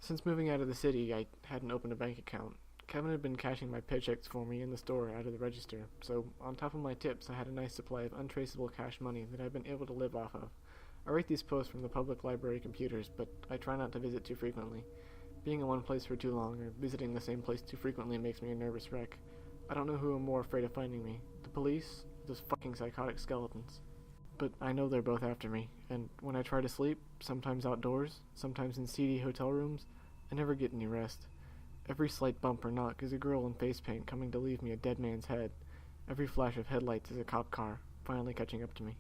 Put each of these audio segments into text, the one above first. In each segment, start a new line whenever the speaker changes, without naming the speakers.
Since moving out of the city, I hadn't opened a bank account. Kevin had been cashing my paychecks for me in the store out of the register, so on top of my tips, I had a nice supply of untraceable cash money that I'd been able to live off of. I write these posts from the public library computers, but I try not to visit too frequently. Being in one place for too long, or visiting the same place too frequently, makes me a nervous wreck. I don't know who am more afraid of finding me, the police, those fucking psychotic skeletons. But I know they're both after me, and when I try to sleep, sometimes outdoors, sometimes in seedy hotel rooms, I never get any rest. Every slight bump or knock is a girl in face paint coming to leave me a dead man's head. Every flash of headlights is a cop car, finally catching up to me.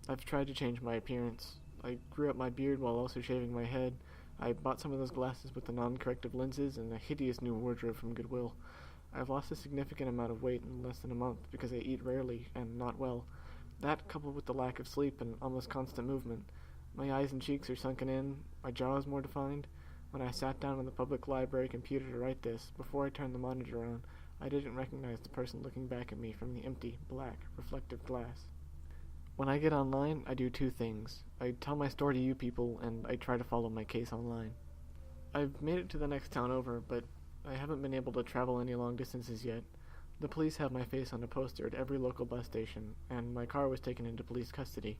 I've tried to change my appearance. I grew up my beard while also shaving my head. I bought some of those glasses with the non-corrective lenses and a hideous new wardrobe from Goodwill. I've lost a significant amount of weight in less than a month because I eat rarely and not well. That, coupled with the lack of sleep and almost constant movement. My eyes and cheeks are sunken in, my jaw is more defined. When I sat down on the public library computer to write this, before I turned the monitor on, I didn't recognize the person looking back at me from the empty, black, reflective glass. When I get online, I do two things. I tell my story to you people, and I try to follow my case online. I've made it to the next town over, but I haven't been able to travel any long distances yet. The police have my face on a poster at every local bus station, and my car was taken into police custody.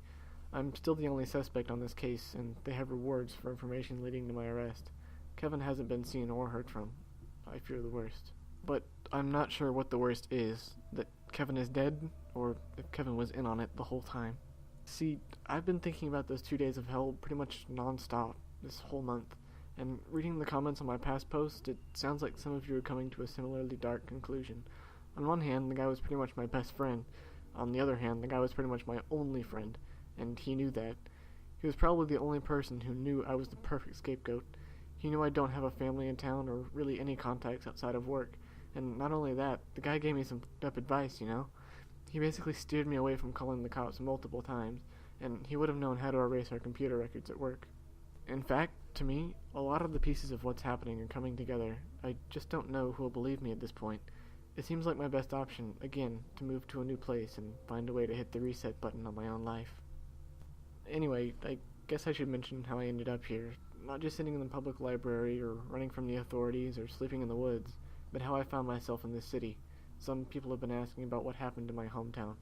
I'm still the only suspect on this case, and they have rewards for information leading to my arrest. Kevin hasn't been seen or heard from. I fear the worst. But I'm not sure what the worst is, that Kevin is dead, or if Kevin was in on it the whole time. See, I've been thinking about those 2 days of hell pretty much non-stop this whole month, and reading the comments on my past post, it sounds like some of you are coming to a similarly dark conclusion. On one hand, the guy was pretty much my best friend. On the other hand, the guy was pretty much my only friend, and he knew that. He was probably the only person who knew I was the perfect scapegoat. He knew I don't have a family in town or really any contacts outside of work. And not only that, the guy gave me some up advice, you know? He basically steered me away from calling the cops multiple times, and he would have known how to erase our computer records at work. In fact, to me, a lot of the pieces of what's happening are coming together. I just don't know who will believe me at this point. It seems like my best option, again, to move to a new place and find a way to hit the reset button on my own life. Anyway, I guess I should mention how I ended up here. Not just sitting in the public library or running from the authorities or sleeping in the woods, but how I found myself in this city. Some people have been asking about what happened in my hometown.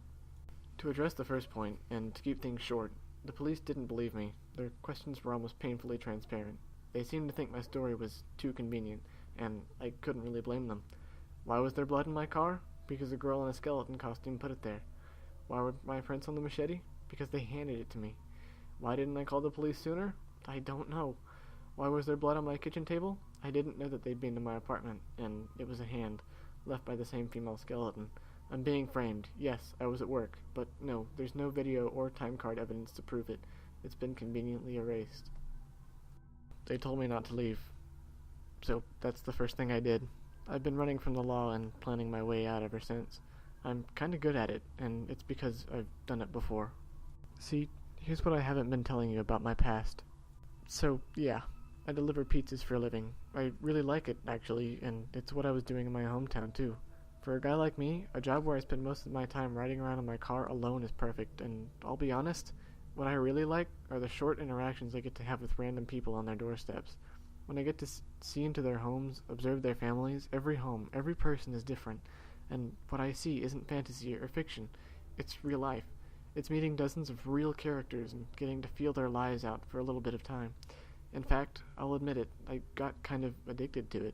To address the first point, and to keep things short, the police didn't believe me. Their questions were almost painfully transparent. They seemed to think my story was too convenient, and I couldn't really blame them. Why was there blood in my car? Because a girl in a skeleton costume put it there. Why were my prints on the machete? Because they handed it to me. Why didn't I call the police sooner? I don't know. Why was there blood on my kitchen table? I didn't know that they'd been to my apartment, and it was a hand, left by the same female skeleton. I'm being framed. Yes, I was at work, but no, there's no video or time card evidence to prove it. It's been conveniently erased. They told me not to leave. So that's the first thing I did. I've been running from the law and planning my way out ever since. I'm kinda good at it, and it's because I've done it before. See, here's what I haven't been telling you about my past. So, yeah, I deliver pizzas for a living. I really like it, actually, and it's what I was doing in my hometown, too. For a guy like me, a job where I spend most of my time riding around in my car alone is perfect, and I'll be honest, what I really like are the short interactions I get to have with random people on their doorsteps. When I get to see into their homes, observe their families, every home, every person is different, and what I see isn't fantasy or fiction, it's real life. It's meeting dozens of real characters and getting to feel their lives out for a little bit of time. In fact, I'll admit it, I got kind of addicted to it.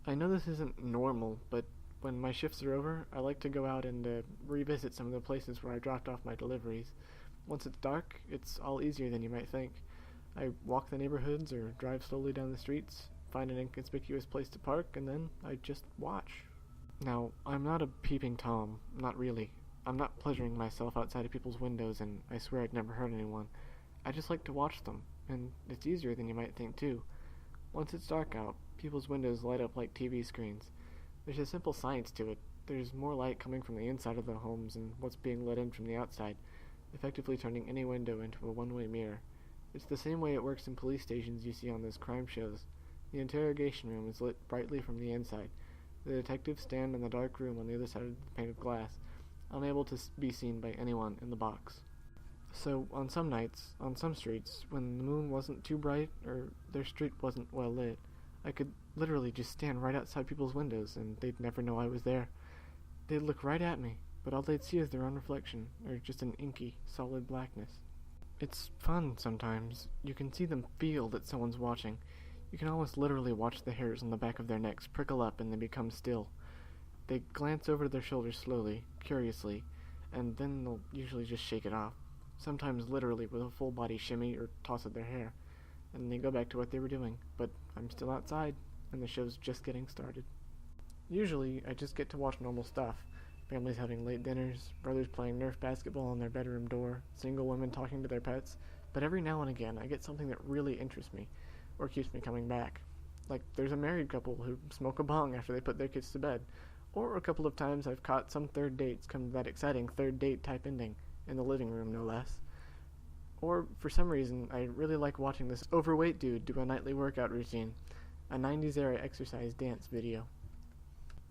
I know this isn't normal, but when my shifts are over, I like to go out and revisit some of the places where I dropped off my deliveries. Once it's dark, it's all easier than you might think. I walk the neighborhoods or drive slowly down the streets, find an inconspicuous place to park, and then I just watch. Now, I'm not a peeping Tom, not really. I'm not pleasuring myself outside of people's windows, and I swear I'd never hurt anyone. I just like to watch them, and it's easier than you might think, too. Once it's dark out, people's windows light up like TV screens. There's a simple science to it. There's more light coming from the inside of the homes and what's being let in from the outside, effectively turning any window into a one-way mirror. It's the same way it works in police stations you see on those crime shows. The interrogation room is lit brightly from the inside. The detectives stand in the dark room on the other side of the pane of glass, unable to be seen by anyone in the box. So, on some nights, on some streets, when the moon wasn't too bright or their street wasn't well lit, I could literally just stand right outside people's windows, and they'd never know I was there. They'd look right at me, but all they'd see is their own reflection, or just an inky, solid blackness. It's fun sometimes. You can see them feel that someone's watching. You can almost literally watch the hairs on the back of their necks prickle up and then become still. They glance over their shoulders slowly, curiously, and then they'll usually just shake it off, sometimes literally with a full body shimmy or toss of their hair, and they go back to what they were doing. But I'm still outside, and the show's just getting started. Usually, I just get to watch normal stuff. Families having late dinners, brothers playing Nerf basketball on their bedroom door, single women talking to their pets, but every now and again I get something that really interests me, or keeps me coming back. Like, there's a married couple who smoke a bong after they put their kids to bed, or a couple of times I've caught some third dates come to that exciting third date type ending, in the living room no less. Or, for some reason, I really like watching this overweight dude do a nightly workout routine, a 90s era exercise dance video.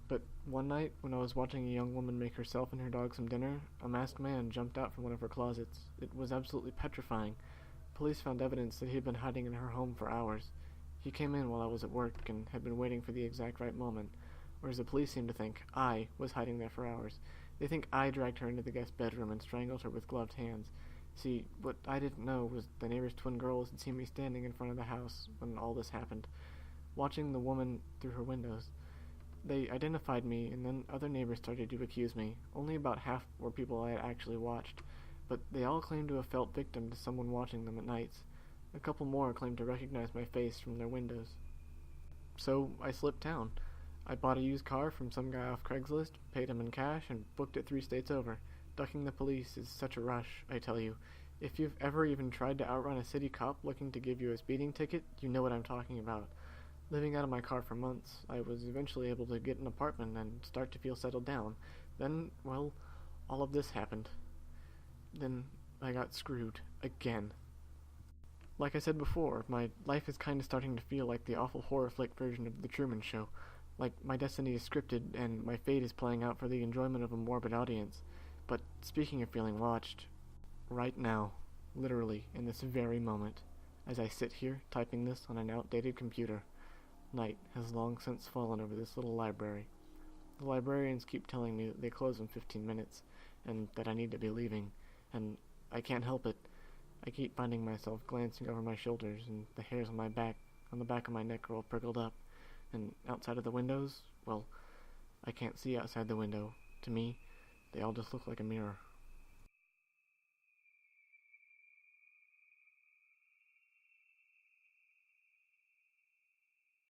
But one night, when I was watching a young woman make herself and her dog some dinner, a masked man jumped out from one of her closets. It was absolutely petrifying. Police found evidence that he had been hiding in her home for hours. He came in while I was at work and had been waiting for the exact right moment, whereas the police seem to think I was hiding there for hours. They think I dragged her into the guest bedroom and strangled her with gloved hands. See, what I didn't know was the neighbor's twin girls had seen me standing in front of the house when all this happened, watching the woman through her windows. They identified me, and then other neighbors started to accuse me. Only about half were people I had actually watched, but they all claimed to have felt victim to someone watching them at nights. A couple more claimed to recognize my face from their windows. So I slipped town. I bought a used car from some guy off Craigslist, paid him in cash, and booked it 3 states over. Ducking the police is such a rush, I tell you. If you've ever even tried to outrun a city cop looking to give you a speeding ticket, you know what I'm talking about. Living out of my car for months, I was eventually able to get an apartment and start to feel settled down. Then, well, all of this happened. Then I got screwed again. Like I said before, my life is kind of starting to feel like the awful horror flick version of The Truman Show. Like my destiny is scripted and my fate is playing out for the enjoyment of a morbid audience. But speaking of feeling watched, right now, literally in this very moment, as I sit here typing this on an outdated computer, night has long since fallen over this little library. The librarians keep telling me that they close in 15 minutes, and that I need to be leaving, and I can't help it. I keep finding myself glancing over my shoulders, and the hairs on the back of my neck are all prickled up, and outside of the windows, well, I can't see outside the window. To me, they all just look like a mirror.